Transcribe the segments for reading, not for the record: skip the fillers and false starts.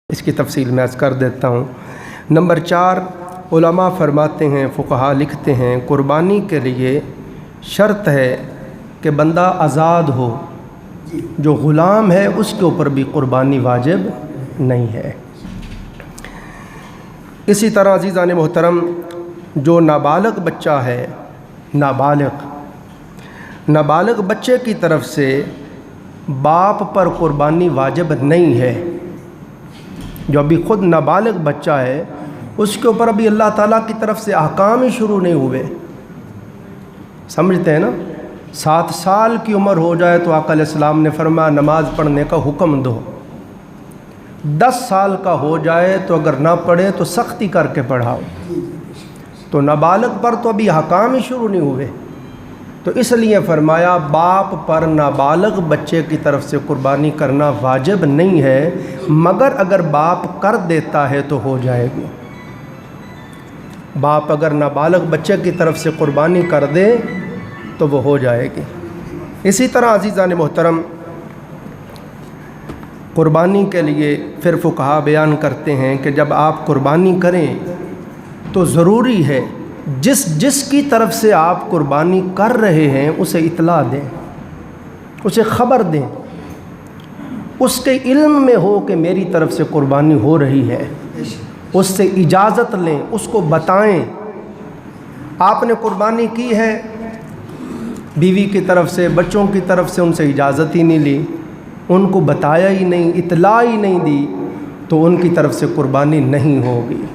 اس کی تفصیل میں عرض کر دیتا ہوں۔ نمبر 4، علماء فرماتے ہیں، فقہا لکھتے ہیں، قربانی کے لیے شرط ہے کہ بندہ آزاد ہو، جو غلام ہے اس کے اوپر بھی قربانی واجب نہیں ہے۔ اسی طرح عزیزان محترم، جو نابالغ بچہ ہے، نابالغ بچے کی طرف سے باپ پر قربانی واجب نہیں ہے۔ جو ابھی خود نابالغ بچہ ہے اس کے اوپر ابھی اللہ تعالیٰ کی طرف سے احکام ہی شروع نہیں ہوئے، سمجھتے ہیں نا؟ 7 سال کی عمر ہو جائے تو آقا علیہ السلام نے فرمایا نماز پڑھنے کا حکم دو، 10 سال کا ہو جائے تو اگر نہ پڑھے تو سختی کر کے پڑھاؤ۔ تو نابالغ پر تو ابھی احکام ہی شروع نہیں ہوئے، تو اس لیے فرمایا باپ پر نابالغ بچے کی طرف سے قربانی کرنا واجب نہیں ہے، مگر اگر باپ کر دیتا ہے تو ہو جائے گی۔ باپ اگر نابالغ بچے کی طرف سے قربانی کر دے تو وہ ہو جائے گی۔ اسی طرح عزیزان محترم، قربانی کے لیے پھر فقہا بیان کرتے ہیں کہ جب آپ قربانی کریں تو ضروری ہے جس کی طرف سے آپ قربانی کر رہے ہیں اسے اطلاع دیں، اسے خبر دیں، اس کے علم میں ہو کہ میری طرف سے قربانی ہو رہی ہے، اس سے اجازت لیں، اس کو بتائیں۔ آپ نے قربانی کی ہے، بیوی کی طرف سے، بچوں کی طرف سے ان سے اجازت ہی نہیں لی، ان کو بتایا ہی نہیں، اطلاع ہی نہیں دی، تو ان کی طرف سے قربانی نہیں ہوگی۔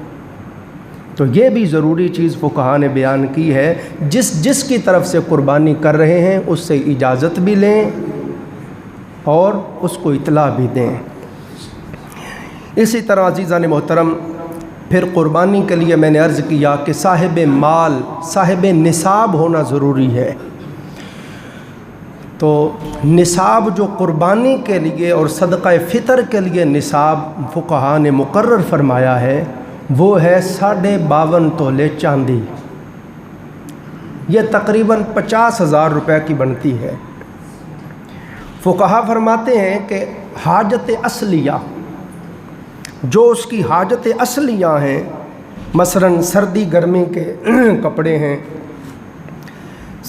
تو یہ بھی ضروری چیز فقہا نے بیان کی ہے، جس کی طرف سے قربانی کر رہے ہیں اس سے اجازت بھی لیں اور اس کو اطلاع بھی دیں۔ اسی طرح عزیزان محترم، پھر قربانی کے لیے میں نے عرض کیا کہ صاحب مال، صاحب نصاب ہونا ضروری ہے۔ تو نصاب جو قربانی کے لیے اور صدقہ فطر کے لیے نصاب فقہا نے مقرر فرمایا ہے وہ ہے 52.5 تولے چاندی، یہ تقریباً 50,000 روپے کی بنتی ہے۔ فقہا فرماتے ہیں کہ حاجت اصلیہ، جو اس کی حاجت اصلیہ ہیں، مثلاً سردی گرمی کے کپڑے ہیں،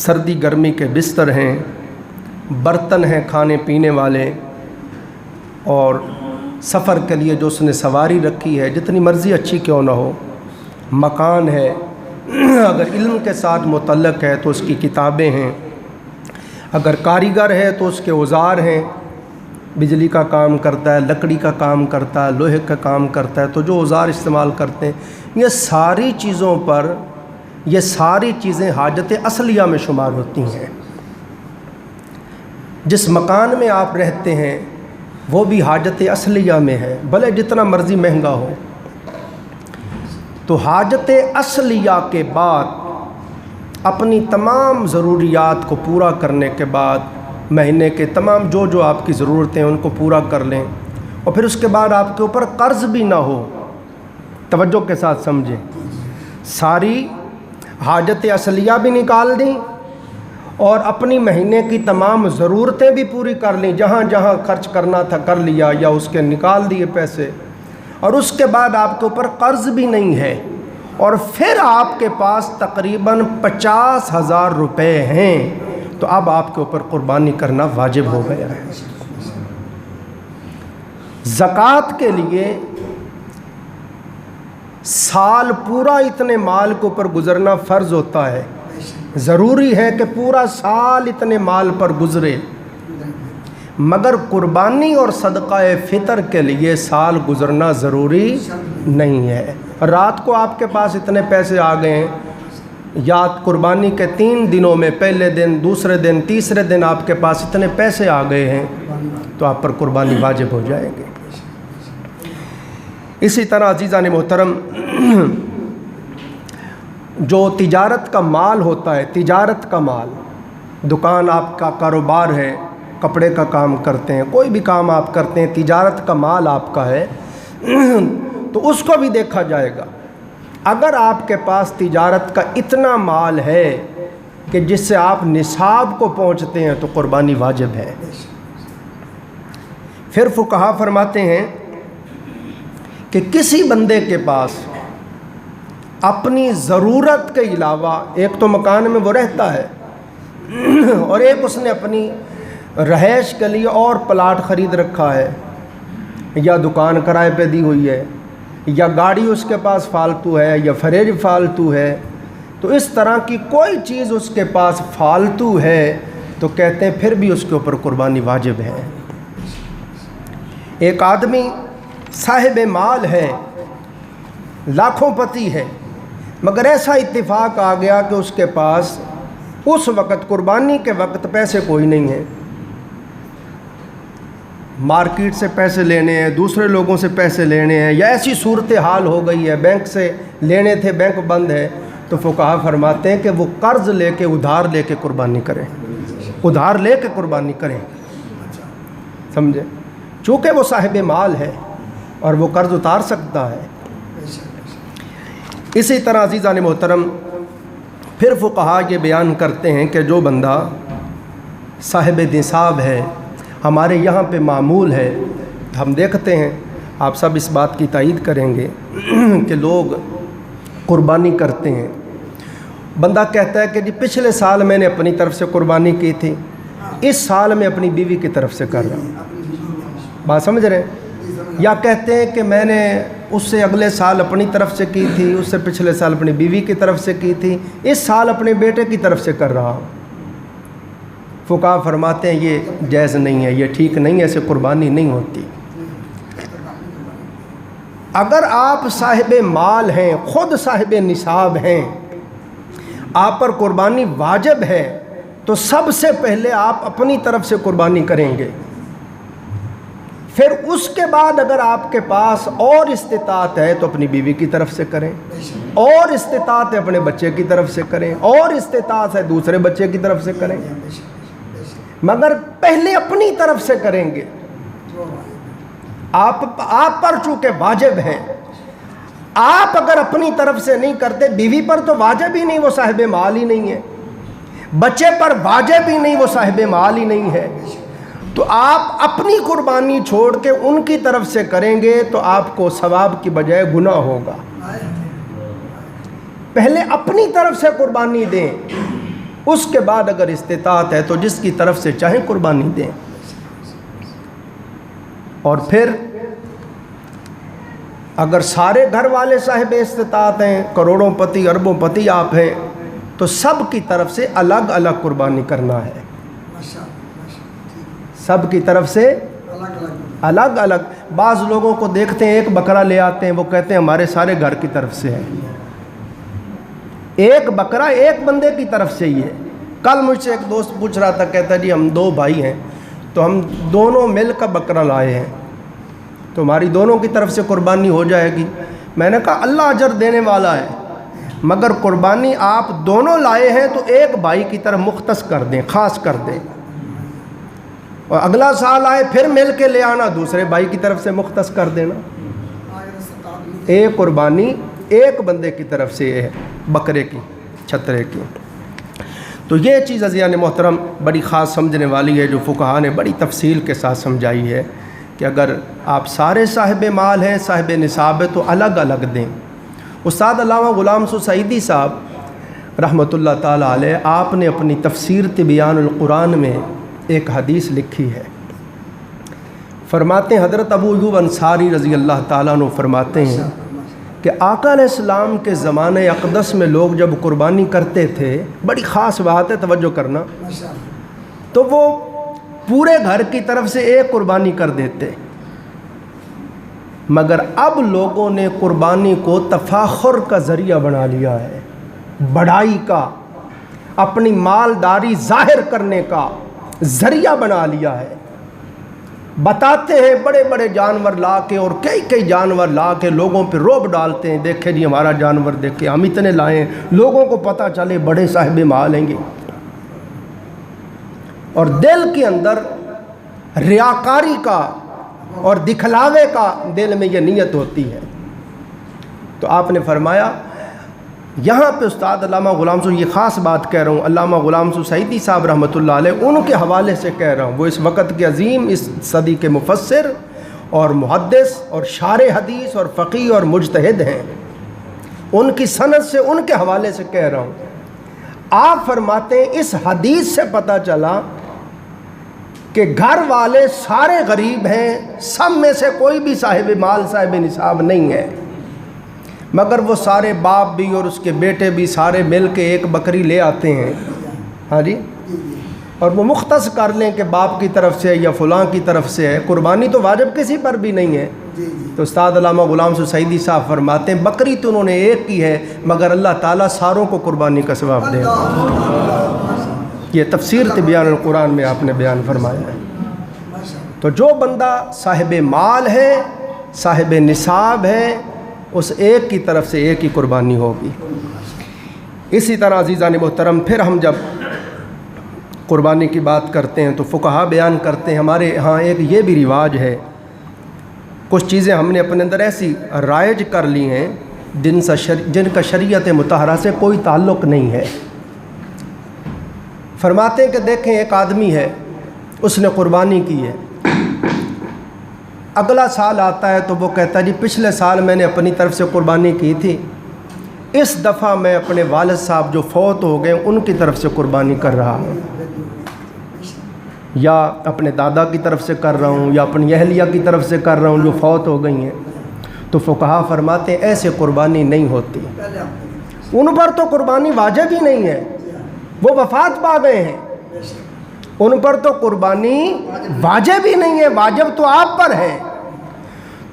سردی گرمی کے بستر ہیں، برتن ہیں کھانے پینے والے، اور سفر کے لیے جو اس نے سواری رکھی ہے جتنی مرضی اچھی کیوں نہ ہو، مکان ہے، اگر علم کے ساتھ متعلق ہے تو اس کی کتابیں ہیں، اگر کاریگر ہے تو اس کے اوزار ہیں، بجلی کا کام کرتا ہے، لکڑی کا کام کرتا ہے، لوہے کا کام کرتا ہے، تو جو اوزار استعمال کرتے ہیں، یہ ساری چیزوں پر، یہ ساری چیزیں حاجت اصلیہ میں شمار ہوتی ہیں۔ جس مکان میں آپ رہتے ہیں وہ بھی حاجت اصلیہ میں ہے، بھلے جتنا مرضی مہنگا ہو۔ تو حاجت اصلیہ کے بعد اپنی تمام ضروریات کو پورا کرنے کے بعد مہینے کے تمام جو آپ کی ضرورتیں ہیں ان کو پورا کر لیں، اور پھر اس کے بعد آپ کے اوپر قرض بھی نہ ہو۔ توجہ کے ساتھ سمجھیں، ساری حاجت اصلیہ بھی نکال دیں اور اپنی مہینے کی تمام ضرورتیں بھی پوری کر لیں، جہاں جہاں خرچ کرنا تھا کر لیا یا اس کے نکال دیے پیسے، اور اس کے بعد آپ کے اوپر قرض بھی نہیں ہے، اور پھر آپ کے پاس تقریباً 50,000 روپے ہیں، تو اب آپ کے اوپر قربانی کرنا واجب ہو گیا ہے۔ زکوٰۃ کے لیے سال پورا اتنے مال کے اوپر گزرنا فرض ہوتا ہے، ضروری ہے کہ پورا سال اتنے مال پر گزرے، مگر قربانی اور صدقہ فطر کے لیے سال گزرنا ضروری نہیں ہے۔ رات کو آپ کے پاس اتنے پیسے آ گئے ہیں، یا قربانی کے 3 دنوں میں پہلے دن، دوسرے دن، تیسرے دن آپ کے پاس اتنے پیسے آ گئے ہیں، تو آپ پر قربانی واجب ہو جائے گی۔ اسی طرح عزیزان محترم، جو تجارت کا مال ہوتا ہے، تجارت کا مال، دکان آپ کا کاروبار ہے، کپڑے کا کام کرتے ہیں، کوئی بھی کام آپ کرتے ہیں، تجارت کا مال آپ کا ہے، تو اس کو بھی دیکھا جائے گا۔ اگر آپ کے پاس تجارت کا اتنا مال ہے کہ جس سے آپ نصاب کو پہنچتے ہیں تو قربانی واجب ہے۔ پھر فقہا فرماتے ہیں کہ کسی بندے کے پاس اپنی ضرورت کے علاوہ، ایک تو مکان میں وہ رہتا ہے اور ایک اس نے اپنی رہائش کے لیے اور پلاٹ خرید رکھا ہے، یا دکان کرائے پہ دی ہوئی ہے، یا گاڑی اس کے پاس فالتو ہے، یا فریج فالتو ہے، تو اس طرح کی کوئی چیز اس کے پاس فالتو ہے تو کہتے ہیں پھر بھی اس کے اوپر قربانی واجب ہے۔ ایک آدمی صاحب مال ہے، لاکھوں پتی ہے، مگر ایسا اتفاق آ گیا کہ اس کے پاس اس وقت قربانی کے وقت پیسے کوئی نہیں ہے، مارکیٹ سے پیسے لینے ہیں، دوسرے لوگوں سے پیسے لینے ہیں، یا ایسی صورتحال ہو گئی ہے بینک سے لینے تھے، بینک بند ہے، تو فقہا فرماتے ہیں کہ وہ قرض لے کے، ادھار لے کے قربانی کریں، ادھار لے کے قربانی کریں، سمجھے، چونکہ وہ صاحب مال ہے اور وہ قرض اتار سکتا ہے۔ اسی طرح عزیزان محترم پھر فقہا یہ بیان کرتے ہیں کہ جو بندہ صاحب نصاب ہے، ہمارے یہاں پہ معمول ہے، ہم دیکھتے ہیں، آپ سب اس بات کی تائید کریں گے کہ لوگ قربانی کرتے ہیں، بندہ کہتا ہے کہ جی پچھلے سال میں نے اپنی طرف سے قربانی کی تھی، اس سال میں اپنی بیوی کی طرف سے کر رہا ہوں، بات سمجھ رہے ہیں، یا کہتے ہیں کہ میں نے اس سے اگلے سال اپنی طرف سے کی تھی، اس سے پچھلے سال اپنی بیوی کی طرف سے کی تھی، اس سال اپنے بیٹے کی طرف سے کر رہا ہوں۔ فقہا فرماتے ہیں یہ جائز نہیں ہے، یہ ٹھیک نہیں ہے، ایسے قربانی نہیں ہوتی۔ اگر آپ صاحب مال ہیں، خود صاحب نصاب ہیں، آپ پر قربانی واجب ہے، تو سب سے پہلے آپ اپنی طرف سے قربانی کریں گے، پھر اس کے بعد اگر آپ کے پاس اور استطاعت ہے تو اپنی بیوی کی طرف سے کریں، اور استطاعت ہے اپنے بچے کی طرف سے کریں، اور استطاعت ہے دوسرے بچے کی طرف سے کریں، مگر پہلے اپنی طرف سے کریں گے۔ آپ پر چونکہ واجب ہے، آپ اگر اپنی طرف سے نہیں کرتے، بیوی پر تو واجب ہی نہیں، وہ صاحب مال ہی نہیں ہے، بچے پر واجب ہی نہیں، وہ صاحب مال ہی نہیں ہے، تو آپ اپنی قربانی چھوڑ کے ان کی طرف سے کریں گے تو آپ کو ثواب کی بجائے گناہ ہوگا۔ پہلے اپنی طرف سے قربانی دیں، اس کے بعد اگر استطاعت ہے تو جس کی طرف سے چاہیں قربانی دیں۔ اور پھر اگر سارے گھر والے صاحب استطاعت ہیں، کروڑوں پتی اربوں پتی آپ ہیں، تو سب کی طرف سے الگ الگ قربانی کرنا ہے، سب کی طرف سے الگ الگ۔ بعض لوگوں کو دیکھتے ہیں ایک بکرا لے آتے ہیں، وہ کہتے ہیں ہمارے سارے گھر کی طرف سے ہے، ایک بکرا ایک بندے کی طرف سے ہی ہے۔ کل مجھ سے ایک دوست پوچھ رہا تھا، کہتا جی ہم 2 بھائی ہیں تو ہم دونوں مل کر بکرا لائے ہیں، تو ہماری دونوں کی طرف سے قربانی ہو جائے گی؟ میں نے کہا اللہ اجر دینے والا ہے، مگر قربانی آپ دونوں لائے ہیں تو ایک بھائی کی طرف مختص کر دیں، خاص کر دیں، اور اگلا سال آئے پھر مل کے لے آنا، دوسرے بھائی کی طرف سے مختص کر دینا۔ ایک قربانی ایک بندے کی طرف سے ہے، بکرے کی، چھترے کی۔ تو یہ چیز عزیزان محترم بڑی خاص سمجھنے والی ہے، جو فقہا نے بڑی تفصیل کے ساتھ سمجھائی ہے کہ اگر آپ سارے صاحب مال ہیں، صاحب نصاب ہے، تو الگ الگ دیں۔ استاد علامہ غلام سعیدی صاحب رحمۃ اللہ تعالیٰ علیہ، آپ نے اپنی تفسیر تبیان القرآن میں ایک حدیث لکھی ہے، فرماتے ہیں حضرت ابو ایوب انصاری رضی اللہ تعالیٰ عنہ فرماتے ہیں کہ آقا علیہ السلام کے زمانہ اقدس میں لوگ جب قربانی کرتے تھے، بڑی خاص بات ہے توجہ کرنا، تو وہ پورے گھر کی طرف سے ایک قربانی کر دیتے، مگر اب لوگوں نے قربانی کو تفاخر کا ذریعہ بنا لیا ہے، بڑائی کا، اپنی مالداری ظاہر کرنے کا ذریعہ بنا لیا ہے۔ بتاتے ہیں بڑے بڑے جانور لا کے اور کئی جانور لا کے لوگوں پہ روب ڈالتے ہیں، دیکھیں جی ہمارا جانور دیکھیں، ہم اتنے لائے ہیں، لوگوں کو پتہ چلے بڑے صاحب مال ہیں گے، اور دل کے اندر ریاکاری کا اور دکھلاوے کا دل میں یہ نیت ہوتی ہے۔ تو آپ نے فرمایا یہاں پہ استاد علامہ غلام سو، یہ خاص بات کہہ رہا ہوں، علامہ غلام سعیدی صاحب رحمۃ اللہ علیہ، ان کے حوالے سے کہہ رہا ہوں، وہ اس وقت کے عظیم، اس صدی کے مفسر اور محدث اور شارح حدیث اور فقیہ اور مجتہد ہیں، ان کی سند سے ان کے حوالے سے کہہ رہا ہوں۔ آپ فرماتے ہیں اس حدیث سے پتہ چلا کہ گھر والے سارے غریب ہیں، سب میں سے کوئی بھی صاحب مال صاحب نصاب نہیں ہے، مگر وہ سارے باپ بھی اور اس کے بیٹے بھی سارے مل کے ایک بکری لے آتے ہیں، ہاں جی، اور وہ مختص کر لیں کہ باپ کی طرف سے یا فلاں کی طرف سے ہے، قربانی تو واجب کسی پر بھی نہیں ہے۔ تو استاد علامہ غلام سعیدی صاحب فرماتے ہیں بکری تو انہوں نے ایک کی ہے، مگر اللہ تعالیٰ ساروں کو قربانی کا ثواب دے گا۔ یہ تفسیر تبیان القرآن میں آپ نے بیان فرمایا ہے۔ تو جو بندہ صاحب مال ہے، صاحب نصاب ہے، اس ایک کی طرف سے ایک ہی قربانی ہوگی۔ اسی طرح عزیزان محترم پھر ہم جب قربانی کی بات کرتے ہیں تو فقہا بیان کرتے ہیں، ہمارے ہاں ایک یہ بھی رواج ہے، کچھ چیزیں ہم نے اپنے اندر ایسی رائج کر لی ہیں جن کا شریعت مطہرہ سے کوئی تعلق نہیں ہے۔ فرماتے ہیں کہ دیکھیں ایک آدمی ہے، اس نے قربانی کی ہے، اگلا سال آتا ہے تو وہ کہتا ہے جی پچھلے سال میں نے اپنی طرف سے قربانی کی تھی، اس دفعہ میں اپنے والد صاحب جو فوت ہو گئے ان کی طرف سے قربانی کر رہا ہوں، یا اپنے دادا کی طرف سے کر رہا ہوں، یا اپنی اہلیہ کی طرف سے کر رہا ہوں جو فوت ہو گئی ہیں۔ تو فقہا فرماتے ہیں ایسے قربانی نہیں ہوتی، ان پر تو قربانی واجب ہی نہیں ہے، وہ وفات پا گئے ہیں، ان پر تو قربانی واجب ہی نہیں ہے، واجب تو آپ پر ہے۔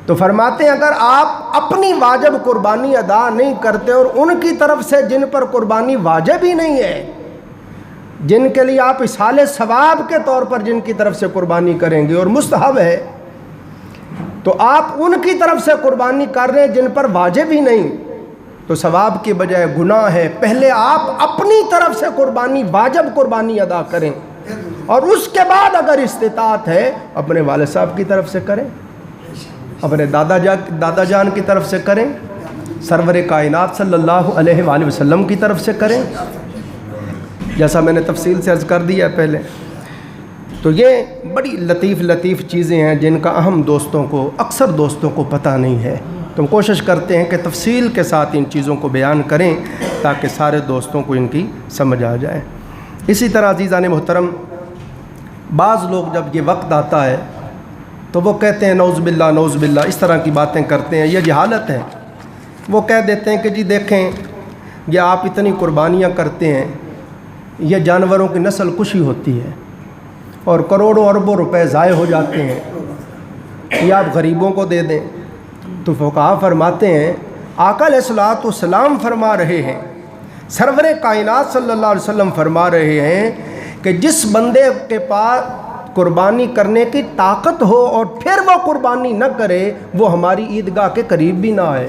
تو فرماتے ہیں اگر آپ اپنی واجب قربانی ادا نہیں کرتے اور ان کی طرف سے جن پر قربانی واجب ہی نہیں ہے، جن کے لیے آپ اصحال ثواب کے طور پر جن کی طرف سے قربانی کریں گے اور مستحب ہے، تو آپ ان کی طرف سے قربانی کر رہے ہیں جن پر واجب ہی نہیں، تو ثواب کی بجائے گناہ ہے۔ پہلے آپ اپنی طرف سے قربانی واجب قربانی ادا کریں، اور اس کے بعد اگر استطاعت ہے اپنے والد صاحب کی طرف سے کریں، اپنے دادا جان کی طرف سے کریں، سرور کائنات صلی اللہ علیہ وآلہ وسلم کی طرف سے کریں، جیسا میں نے تفصیل سے عرض کر دیا ہے پہلے۔ تو یہ بڑی لطیف چیزیں ہیں جن کا اہم دوستوں کو، اکثر دوستوں کو پتہ نہیں ہے۔ تو ہم کوشش کرتے ہیں کہ تفصیل کے ساتھ ان چیزوں کو بیان کریں تاکہ سارے دوستوں کو ان کی سمجھ آ جائے۔ اسی طرح عزیزان محترم بعض لوگ جب یہ وقت آتا ہے تو وہ کہتے ہیں نعوذ باللہ اس طرح کی باتیں کرتے ہیں، یہ جہالت ہے۔ وہ کہہ دیتے ہیں کہ جی دیکھیں یہ آپ اتنی قربانیاں کرتے ہیں، یہ جانوروں کی نسل کشی ہوتی ہے اور کروڑوں اربوں روپے ضائع ہو جاتے ہیں، یہ آپ غریبوں کو دے دیں۔ تو فقہا فرماتے ہیں آقا علیہ الصلوۃ والسلام فرما رہے ہیں، سرور کائنات صلی اللہ علیہ وسلم فرما رہے ہیں کہ جس بندے کے پاس قربانی کرنے کی طاقت ہو اور پھر وہ قربانی نہ کرے وہ ہماری عیدگاہ کے قریب بھی نہ آئے۔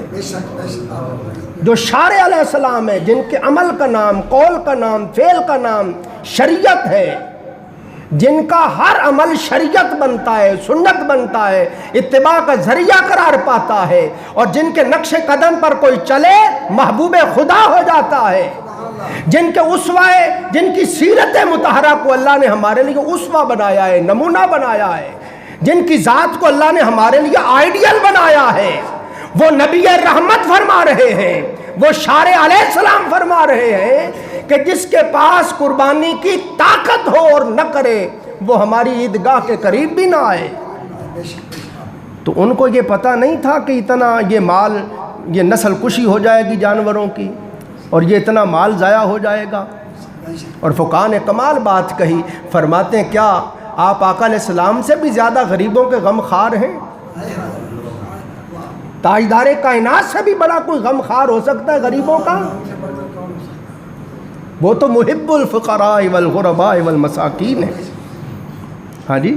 جو شارع علیہ السلام ہے، جن کے عمل کا نام، قول کا نام، فعل کا نام شریعت ہے، جن کا ہر عمل شریعت بنتا ہے، سنت بنتا ہے، اتباع کا ذریعہ قرار پاتا ہے، اور جن کے نقش قدم پر کوئی چلے محبوب خدا ہو جاتا ہے، جن کے اسوہ، جن کی سیرت مطہرہ کو اللہ نے ہمارے لیے اسوہ بنایا ہے، نمونہ بنایا ہے، جن کی ذات کو اللہ نے ہمارے لیے آئیڈیل بنایا ہے، وہ نبی رحمت فرما رہے ہیں، وہ شارع علیہ السلام فرما رہے ہیں کہ جس کے پاس قربانی کی طاقت ہو اور نہ کرے وہ ہماری عیدگاہ کے قریب بھی نہ آئے۔ تو ان کو یہ پتہ نہیں تھا کہ اتنا یہ مال، یہ نسل کشی ہو جائے گی جانوروں کی، اور یہ اتنا مال ضائع ہو جائے گا۔ اور فقہا نے کمال بات کہی، فرماتے ہیں کیا آپ آقا علیہ السلام سے بھی زیادہ غریبوں کے غم خار ہیں؟ تاجدار کائنات سے بھی بڑا کوئی غم خار ہو سکتا ہے غریبوں کا؟ وہ تو محب الفقراء والغرباء والمساکین ہے۔ ہاں جی،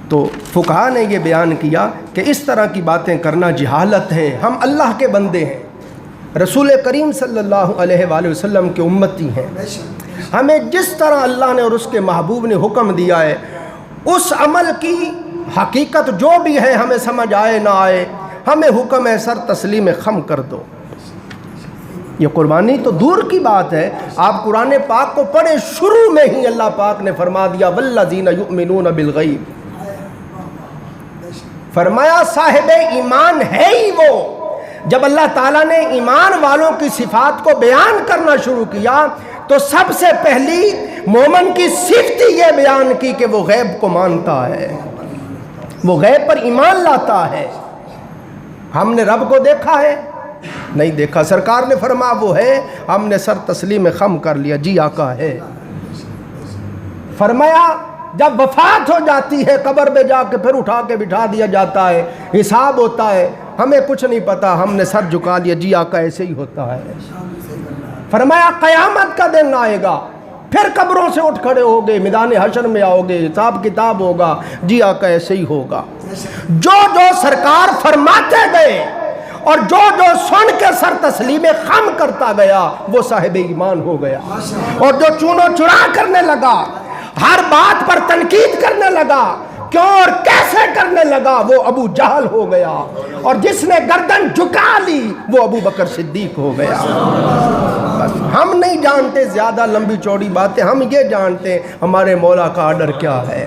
تو فقہا نے یہ بیان کیا کہ اس طرح کی باتیں کرنا جہالت ہے۔ ہم اللہ کے بندے ہیں، رسول کریم صلی اللہ علیہ وآلہ وسلم کے امتی ہیں، ہمیں جس طرح اللہ نے اور اس کے محبوب نے حکم دیا ہے اس عمل کی حقیقت جو بھی ہے، ہمیں سمجھ آئے نہ آئے، ہمیں حکم ہے سر تسلیم خم کر دو۔ یہ قربانی تو دور کی بات ہے، آپ قرآن پاک کو پڑھیں، شروع میں ہی اللہ پاک نے فرما دیا والذین یؤمنون بالغیب، فرمایا صاحب ایمان ہے ہی وہ. جب اللہ تعالیٰ نے ایمان والوں کی صفات کو بیان کرنا شروع کیا تو سب سے پہلی مومن کی صفت یہ بیان کی کہ وہ غیب کو مانتا ہے, وہ غیب پر ایمان لاتا ہے. ہم نے رب کو دیکھا ہے؟ نہیں دیکھا. سرکار نے فرمایا وہ ہے, ہم نے سر تسلیم خم کر لیا, جی آقا ہے. فرمایا جب وفات ہو جاتی ہے قبر میں جا کے پھر اٹھا کے بٹھا دیا جاتا ہے, حساب ہوتا ہے, ہمیں کچھ نہیں پتا, ہم نے سر جھکا دیا, جی آقا ایسے ہی ہوتا ہے. فرمایا قیامت کا دن آئے گا, پھر قبروں سے اٹھ کھڑے ہوگے, میدان حشر میں آؤ گے, حساب کتاب ہوگا, جی آقا ایسے ہی ہوگا. جو جو سرکار فرماتے گئے اور جو جو سن کے سر تسلیم خم کرتا گیا وہ صاحب ایمان ہو گیا. اور جو چونو چرا کرنے لگا, ہر بات پر تنقید کرنے لگا, کیوں اور کیسے کرنے لگا, وہ ابو جہل ہو گیا. اور جس نے گردن جھکا لی وہ ابو بکر صدیق ہو گیا. بس ہم نہیں جانتے زیادہ لمبی چوڑی باتیں, ہم یہ جانتے ہیں ہمارے مولا کا آرڈر کیا ہے,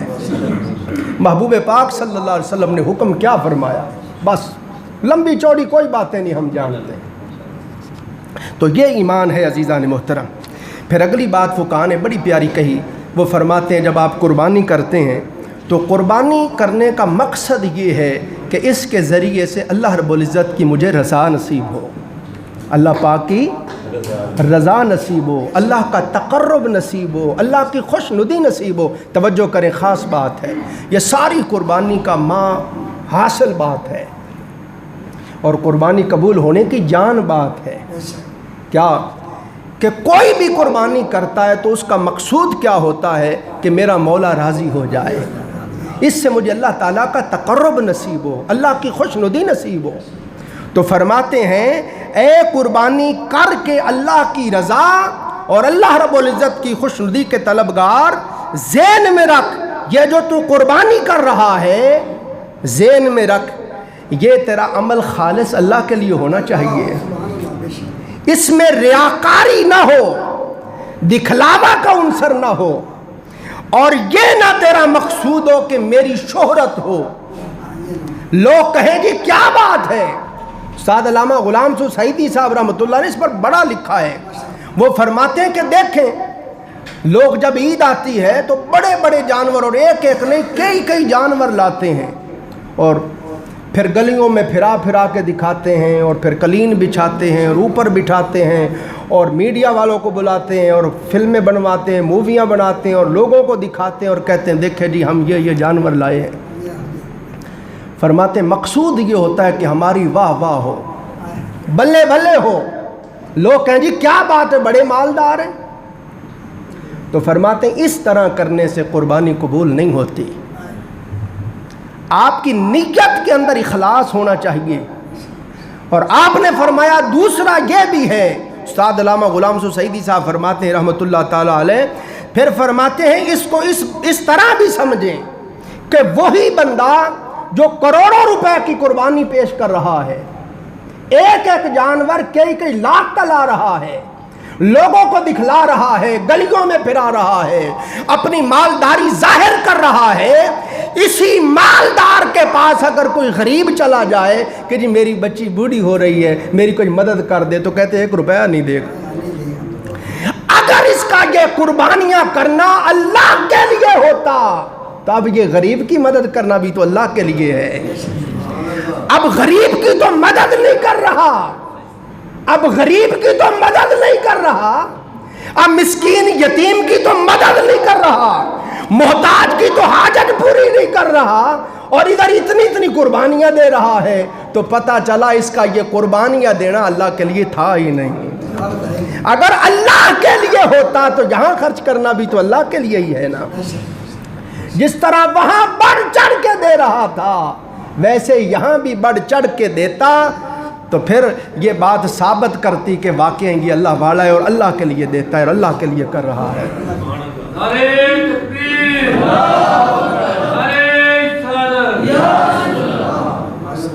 محبوب پاک صلی اللہ علیہ وسلم نے حکم کیا فرمایا. بس لمبی چوڑی کوئی باتیں نہیں ہم جانتے. تو یہ ایمان ہے عزیزان محترم. پھر اگلی بات فقہاء نے بڑی پیاری کہی, وہ فرماتے ہیں جب آپ قربانی کرتے ہیں تو قربانی کرنے کا مقصد یہ ہے کہ اس کے ذریعے سے اللہ رب العزت کی مجھے رضا نصیب ہو, اللہ پاک کی رضا نصیب ہو, اللہ کا تقرب نصیب ہو, اللہ کی خوش ندی نصیب ہو. توجہ کریں, خاص بات ہے, یہ ساری قربانی کا ماں حاصل بات ہے اور قربانی قبول ہونے کی جان بات ہے. کیا کہ کوئی بھی قربانی کرتا ہے تو اس کا مقصود کیا ہوتا ہے کہ میرا مولا راضی ہو جائے, اس سے مجھے اللہ تعالیٰ کا تقرب نصیب ہو, اللہ کی خوش ندی نصیب ہو. تو فرماتے ہیں اے قربانی کر کے اللہ کی رضا اور اللہ رب العزت کی خوش ندی کے طلبگار, ذہن میں رکھ یہ جو تو قربانی کر رہا ہے, ذہن میں رکھ یہ تیرا عمل خالص اللہ کے لیے ہونا چاہیے, اس میں ریاکاری نہ ہو, دکھلاوا کا عنصر نہ ہو, اور یہ نہ تیرا مقصود ہو کہ میری شہرت ہو, لوگ کہیں گے کیا بات ہے. استاد علامہ غلام سو سعیدی صاحب رحمۃ اللہ نے اس پر بڑا لکھا ہے. وہ فرماتے ہیں کہ دیکھیں لوگ جب عید آتی ہے تو بڑے بڑے جانور, اور ایک ایک نہیں کئی کئی جانور لاتے ہیں اور پھر گلیوں میں پھرا پھرا کے دکھاتے ہیں, اور پھر قلین بچھاتے ہیں اور اوپر بٹھاتے ہیں, اور میڈیا والوں کو بلاتے ہیں اور فلمیں بنواتے ہیں, موویاں بناتے ہیں اور لوگوں کو دکھاتے ہیں اور کہتے ہیں دیکھیں جی ہم یہ جانور لائے ہیں. فرماتے ہیں مقصود یہ ہوتا ہے کہ ہماری واہ واہ ہو, بلے بلے ہو, لوگ کہیں جی کیا بات ہے بڑے مالدار ہیں. تو فرماتے ہیں اس طرح کرنے سے قربانی قبول نہیں ہوتی. آپ کی نیت کے اندر اخلاص ہونا چاہیے. اور آپ نے فرمایا دوسرا یہ بھی ہے, استاد علامہ غلام سو سعیدی صاحب فرماتے ہیں رحمۃ اللہ تعالیٰ علیہ, پھر فرماتے ہیں اس کو اس طرح بھی سمجھیں کہ وہی بندہ جو کروڑوں روپے کی قربانی پیش کر رہا ہے, ایک ایک جانور کئی کئی لاکھ کا لا رہا ہے, لوگوں کو دکھلا رہا ہے, گلیوں میں پھرا رہا ہے, اپنی مالداری ظاہر کر رہا ہے, اسی مالدار کے پاس اگر کوئی غریب چلا جائے کہ جی میری بچی بوڑھی ہو رہی ہے میری کوئی مدد کر دے, تو کہتے 1 روپیہ نہیں دے گا. اگر اس کا یہ قربانیاں کرنا اللہ کے لیے ہوتا تو اب یہ غریب کی مدد کرنا بھی تو اللہ کے لیے ہے. اب غریب کی تو مدد نہیں کر رہا, اب غریب کی تو مدد نہیں کر رہا, اب مسکین یتیم کی تو مدد نہیں کر رہا, محتاج کی تو حاجت پوری نہیں کر رہا, اور ادھر اتنی قربانیاں دے رہا ہے. تو پتہ چلا اس کا یہ قربانیاں دینا اللہ کے لیے تھا ہی نہیں. اگر اللہ کے لیے ہوتا تو یہاں خرچ کرنا بھی تو اللہ کے لیے ہی ہے نا. جس طرح وہاں بڑھ چڑھ کے دے رہا تھا ویسے یہاں بھی بڑھ چڑھ کے دیتا, تو پھر یہ بات ثابت کرتی کہ واقعی یہ اللہ والا ہے اور اللہ کے لیے دیتا ہے اور اللہ کے لیے کر رہا ہے.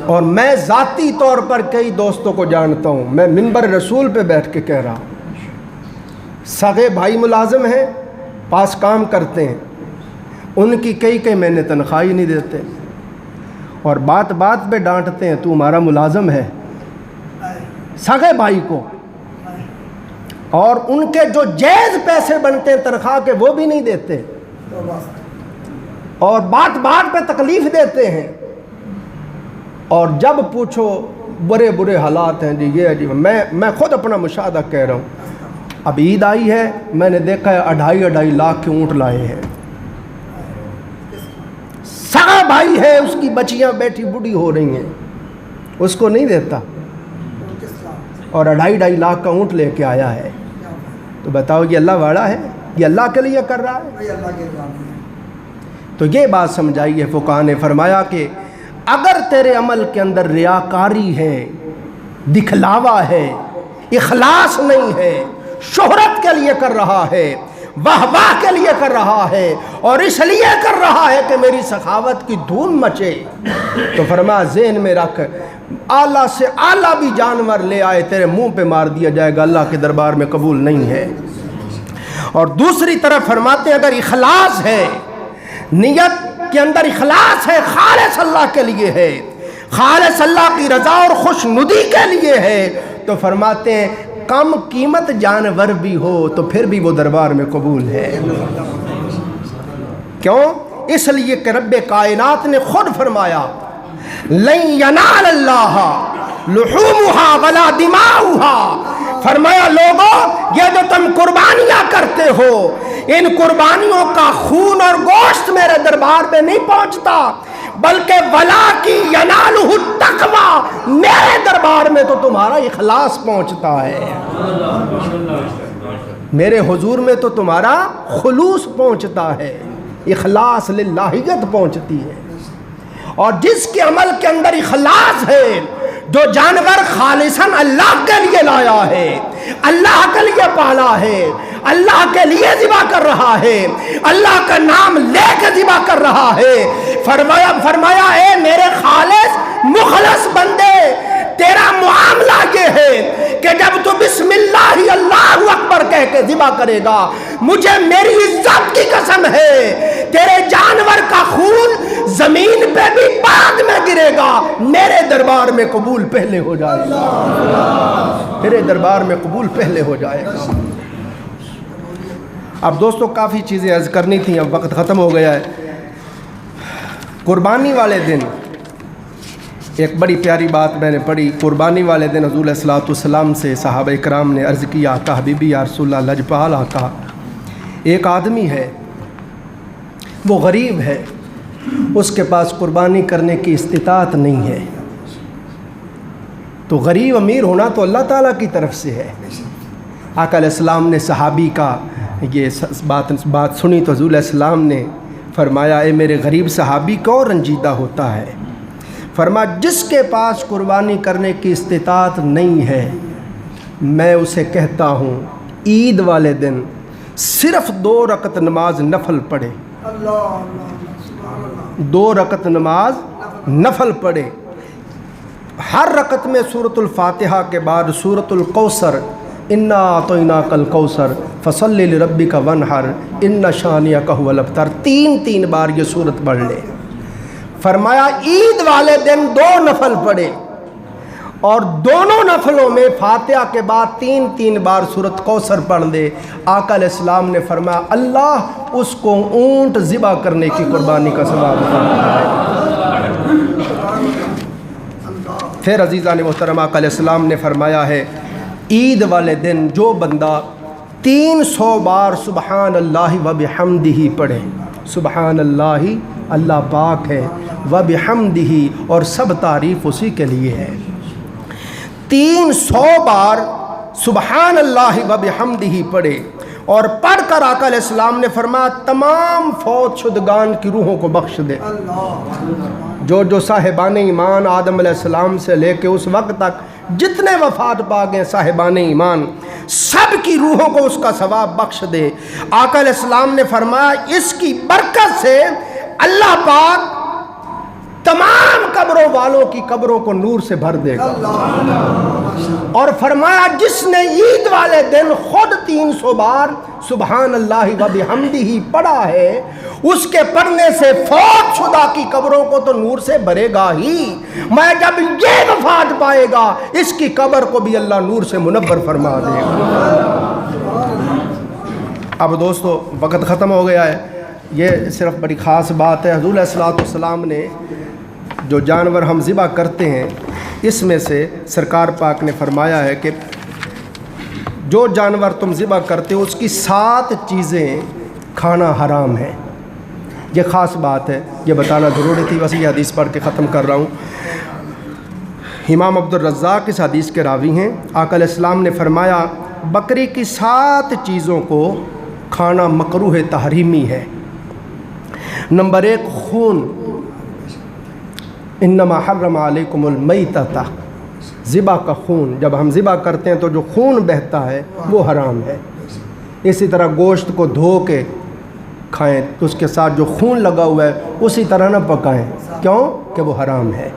اور میں ذاتی طور پر کئی دوستوں کو جانتا ہوں, میں منبر رسول پہ بیٹھ کے کہہ رہا ہوں, سگے بھائی ملازم ہیں, پاس کام کرتے ہیں, ان کی کئی مہینے تنخواہ ہی نہیں دیتے, اور بات بات پہ ڈانٹتے ہیں تو ہمارا ملازم ہے، سگے بھائی کو، اور ان کے جو جائز پیسے بنتے ہیں تنخواہ کے وہ بھی نہیں دیتے، اور بات بات پہ تکلیف دیتے ہیں، اور جب پوچھو برے برے حالات ہیں جی یہ جی میں خود اپنا مشاہدہ کہہ رہا ہوں، اب عید آئی ہے، میں نے دیکھا ہے 2.5 لاکھ کے اونٹ لائے ہیں، سگا بھائی ہے، اس کی بچیاں بیٹھی بوڑھی ہو رہی ہیں، اس کو نہیں دیتا، اور 2.5 لاکھ کا اونٹ لے کے آیا ہے، تو بتاؤ یہ اللہ والا ہے؟ یہ اللہ کے لیے کر رہا ہے؟ تو یہ بات سمجھائی ہے فقہاء نے، فرمایا کہ اگر تیرے عمل کے اندر ریاکاری ہے، دکھلاوا ہے، اخلاص نہیں ہے، شہرت کے لیے کر رہا ہے، واہ واہ کے لیے کر رہا ہے، اور اس لیے کر رہا ہے کہ میری سخاوت کی دھوم مچے، تو فرمایا ذہن میں رکھ، اعلیٰ سے اعلیٰ بھی جانور لے آئے تیرے منہ پہ مار دیا جائے گا، اللہ کے دربار میں قبول نہیں ہے۔ اور دوسری طرف فرماتے ہیں اگر اخلاص ہے، نیت کے اندر اخلاص ہے، خالص اللہ کے لیے ہے، خالص اللہ کی رضا اور خوش ندی کے لیے ہے، تو فرماتے ہیں کم قیمت جانور بھی ہو تو پھر بھی وہ دربار میں قبول ہے۔ کیوں؟ اس لیے کہ رب کائنات نے خود فرمایا لن ینال اللہ لحومها ولا دماؤها، فرمایا لوگوں یہ جو تم قربانیاں کرتے ہو، ان قربانیوں کا خون اور گوشت میرے دربار میں نہیں پہنچتا، بلکہ ولا کی ینالہ التقوی، میرے دربار میں تو تمہارا اخلاص پہنچتا ہے، میرے حضور میں تو تمہارا خلوص پہنچتا ہے، اخلاص للہیت پہنچتی ہے۔ اور جس کے عمل کے اندر اخلاص ہے، جو جانور خالصاً اللہ کے لیے لایا ہے، اللہ کے لیے پالا ہے، اللہ کے لیے ذبح کر رہا ہے، اللہ کا نام لے کے ذبح کر رہا ہے، فرمایا اے میرے خالص مخلص بندے، تیرا معاملہ یہ ہے کہ جب تو بسم اللہ اللہ اکبر کہہ کے ذبح کرے گا، مجھے میری عزت کی قسم ہے تیرے جانور کا خون زمین پہ بھی بعد میں گرے گا، میرے دربار میں قبول پہلے ہو جائے گا، میرے دربار میں قبول پہلے ہو جائے گا۔ اب دوستو کافی چیزیں عرض کرنی تھیں، اب وقت ختم ہو گیا ہے۔ قربانی والے دن ایک بڑی پیاری بات میں نے پڑھی، قربانی والے دن حضور علیہ الصلوۃ والسلام سے صحابہ اکرام نے عرض کیا، آقا حبیبی یا رسول اللہ، لجپال آقا، ایک آدمی ہے وہ غریب ہے، اس کے پاس قربانی کرنے کی استطاعت نہیں ہے، تو غریب امیر ہونا تو اللہ تعالیٰ کی طرف سے ہے۔ آقا علیہ السلام نے صحابی کا یہ بات سنی تو حضور علیہ السلام نے فرمایا اے میرے غریب صحابی کون رنجیدہ ہوتا ہے؟ فرمایا جس کے پاس قربانی کرنے کی استطاعت نہیں ہے، میں اسے کہتا ہوں عید والے دن صرف 2 رکعت نماز نفل پڑھے، 2 رکعت نماز نفل پڑھے، ہر رکعت میں سورۃ الفاتحہ کے بعد سورۃ الکوثر، انا اعطیناک الکوثر فصلی لربک وانحر ان شانئک هو الابتر، 3 بار یہ سورت پڑھ لے۔ فرمایا عید والے دن 2 نفل پڑھے، اور دونوں نفلوں میں فاتحہ کے بعد 3 بار سورۃ کوثر پڑھ دے۔ آقا علیہ السلام نے فرمایا اللہ اس کو اونٹ ذبح کرنے کی قربانی کا ثواب عطا فرمائے۔ پھر عزیزان محترم آقا علیہ السلام نے فرمایا ہے عید والے دن جو بندہ 300 بار سبحان اللہ و بحمدہ پڑھے، سبحان اللہ اللہ پاک ہے، و بحمدہ اور سب تعریف اسی کے لیے ہے، 300 بار سبحان اللہ و بحمدہ پڑھے، اور پڑھ کر آقا علیہ السلام نے فرمایا تمام فوت شدگان کی روحوں کو بخش دے، جو صاحبان ایمان آدم علیہ السلام سے لے کے اس وقت تک جتنے وفات پا گئے صاحبان ایمان، سب کی روحوں کو اس کا ثواب بخش دے۔ آقا علیہ السلام نے فرمایا اس کی برکت سے اللہ پاک تمام قبروں والوں کی قبروں کو نور سے بھر دے گا، اور فرمایا جس نے عید والے دن خود 300 بار سبحان اللہ و بحمدہ پڑھا ہے اس کے پڑھنے سے فوت شدہ کی قبروں کو تو نور سے بھرے گا ہی، میں جب یہ وفات پائے گا اس کی قبر کو بھی اللہ نور سے منور فرما دے گا۔ اب دوستو وقت ختم ہو گیا ہے، یہ صرف بڑی خاص بات ہے۔ حضور علیہ السلام نے جو جانور ہم ذبح کرتے ہیں اس میں سے سرکار پاک نے فرمایا ہے کہ جو جانور تم ذبح کرتے ہو اس کی 7 چیزیں کھانا حرام ہے۔ یہ خاص بات ہے، یہ بتانا ضروری تھی، بس یہ حدیث پڑھ کے ختم کر رہا ہوں۔ امام عبدالرزاق اس حدیث کے راوی ہیں۔ آقا علیہ السلام نے فرمایا بکری کی 7 چیزوں کو کھانا مکروہ تحریمی ہے۔ نمبر 1 خون، انما حرم علیکم المیتۃ، ذبح کا خون، جب ہم ذبح کرتے ہیں تو جو خون بہتا ہے وہ حرام ہے۔ اسی طرح گوشت کو دھو کے کھائیں تو اس کے ساتھ جو خون لگا ہوا ہے اسی طرح نہ پکائیں، کیوں کہ وہ حرام ہے۔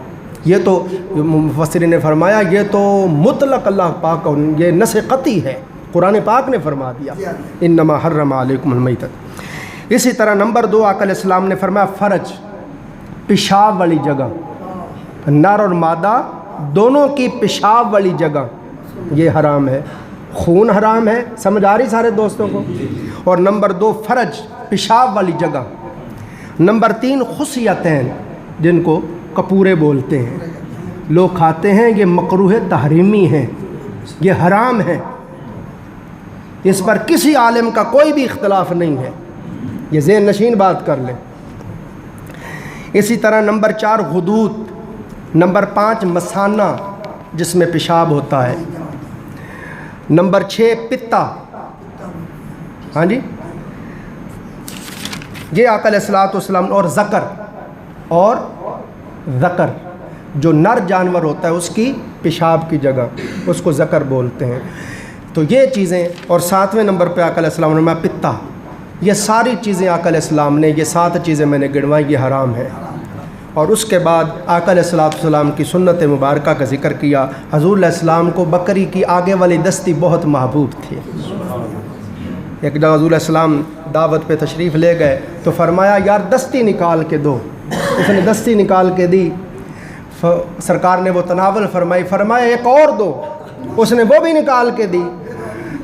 یہ تو مفسرین نے فرمایا یہ تو مطلق اللہ پاک کا یہ نص قطعی ہے، قرآن پاک نے فرما دیا انما حرم علیکم المیتۃ۔ اسی طرح نمبر 2 آقا علیہ السلام نے فرمایا فرج، پیشاب والی جگہ، نر اور مادہ دونوں کی پیشاب والی جگہ یہ حرام ہے، خون حرام ہے، سمجھ آ رہی سارے دوستوں کو؟ اور نمبر 2 فرج، پیشاب والی جگہ۔ نمبر 3 خصیتین، جن کو کپورے بولتے ہیں، لوگ کھاتے ہیں، یہ مکروہ تحریمی ہیں، یہ حرام ہے، اس پر کسی عالم کا کوئی بھی اختلاف نہیں ہے، یہ ذہن نشین بات کر لیں۔ اسی طرح نمبر 4 غدود، نمبر 5 مثانہ جس میں پیشاب ہوتا ہے، نمبر 6 پتا، ہاں جی، یہ آقا علیہ السلام، اور ذکر جو نر جانور ہوتا ہے اس کی پیشاب کی جگہ، اس کو ذکر بولتے ہیں۔ تو یہ چیزیں، اور 7ویں نمبر پہ آقا علیہ السلام نے پتا، یہ ساری چیزیں آقا علیہ السلام نے، یہ 7 چیزیں میں نے گنوائی، یہ حرام ہے۔ اور اس کے بعد آقا علیہ السلام کی سنت مبارکہ کا ذکر کیا۔ حضور علیہ السلام کو بکری کی آگے والی دستی بہت محبوب تھی۔ ایک جگہ حضور علیہ السلام دعوت پہ تشریف لے گئے تو فرمایا یار دستی نکال کے دو، اس نے دستی نکال کے دی، سرکار نے وہ تناول فرمائی، فرمایا ایک اور دو، اس نے وہ بھی نکال کے دی،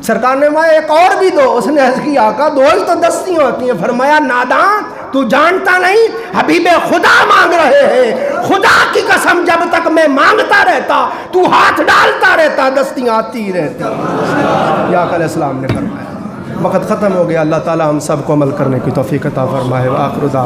سرکار نے فرمایا ایک اور بھی دو، اس نے عرض کی آقا 2 ہی تو دستی ہوتی ہیں، فرمایا ناداں تو جانتا نہیں حبیب خدا مانگ رہے ہیں، خدا کی قسم جب تک میں مانگتا رہتا تو ہاتھ ڈالتا رہتا، دستیاں آتی رہتی۔ یا آقا علیہ السلام نے فرمایا۔ وقت ختم ہو گیا، اللہ تعالی ہم سب کو عمل کرنے کی توفیق عطا فرمائے۔ وآخر دعوانا